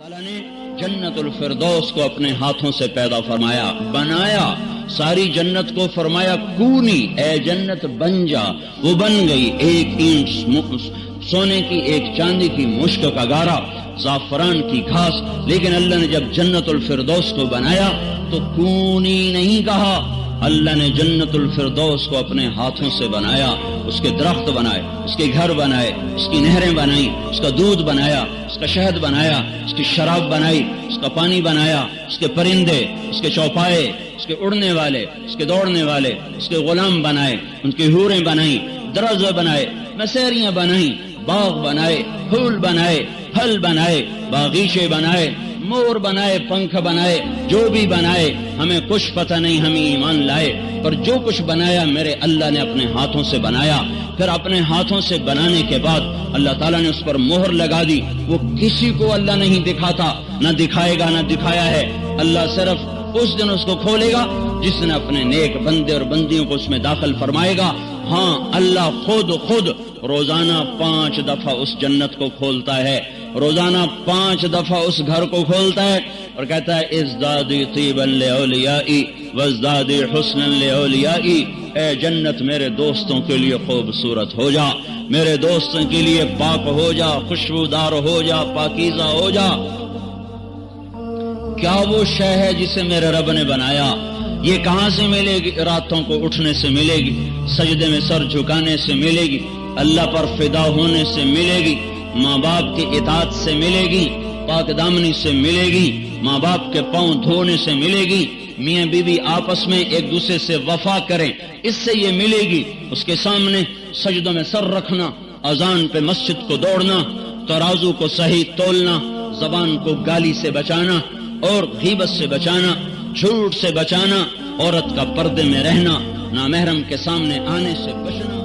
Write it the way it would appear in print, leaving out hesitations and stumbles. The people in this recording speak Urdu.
تعالیٰ نے جنت الفردوس کو اپنے ہاتھوں سے پیدا فرمایا، بنایا، ساری جنت کو فرمایا کونی اے جنت بن جا، وہ بن گئی، ایک اینٹ سونے کی، ایک چاندی کی مشک کا گارا، زعفران کی گھاس۔ لیکن اللہ نے جب جنت الفردوس کو بنایا تو کونی نہیں کہا، اللہ نے جنت الفردوس کو اپنے ہاتھوں سے بنایا، اس کے درخت بنائے، اس کے گھر بنائے، اس کی نہریں بنائیں، اس کا دودھ بنایا، اس کا شہد بنایا، اس کی شراب بنائی، اس کا پانی بنایا، اس کے پرندے، اس کے چوپائے، اس کے اڑنے والے، اس کے دوڑنے والے، اس کے غلام بنائے، ان کی حوریں بنائیں، درزے بنائے، مسیریاں بنائیں، باغ بنائے، پھول بنائے، پھل بنائے، باغیچے بنائے، مور بنائے، پنکھ بنائے، جو بھی بنائے ہمیں کچھ پتہ نہیں، ہمیں ایمان لائے، پر جو کچھ بنایا میرے اللہ نے اپنے ہاتھوں سے بنایا۔ پھر اپنے ہاتھوں سے بنانے کے بعد اللہ تعالیٰ نے اس پر مہر لگا دی، وہ کسی کو اللہ نہیں دکھاتا، نہ دکھائے گا، نہ دکھایا ہے، اللہ صرف اس دن اس کو کھولے گا جس نے اپنے نیک بندے اور بندیوں کو اس میں داخل فرمائے گا۔ ہاں اللہ خود روزانہ 5 دفعہ اس جنت کو کھولتا ہے، روزانہ 5 دفعہ اس گھر کو کھولتا ہے اور کہتا ہے ازدادی طیبا لاولیائی وازدادی حسنا لاولیائی، اے جنت میرے دوستوں کے لیے خوبصورت ہو جا، میرے دوستوں کے لیے پاک ہو جا، خوشبودار ہو جا، پاکیزہ ہو جا۔ کیا وہ شے ہے جسے میرے رب نے بنایا؟ یہ کہاں سے ملے گی؟ راتوں کو اٹھنے سے ملے گی، سجدے میں سر جھکانے سے ملے گی، اللہ پر فدا ہونے سے ملے گی، ماں باپ کی اطاعت سے ملے گی، پاک دامنی سے ملے گی، ماں باپ کے پاؤں دھونے سے ملے گی، میاں بیوی آپس میں ایک دوسرے سے وفا کریں، اس سے یہ ملے گی۔ اس کے سامنے سجدوں میں سر رکھنا، اذان پہ مسجد کو دوڑنا، ترازو کو صحیح تولنا، زبان کو گالی سے بچانا اور غیبت سے بچانا، جھوٹ سے بچانا، عورت کا پردے میں رہنا، نامحرم کے سامنے آنے سے بچنا۔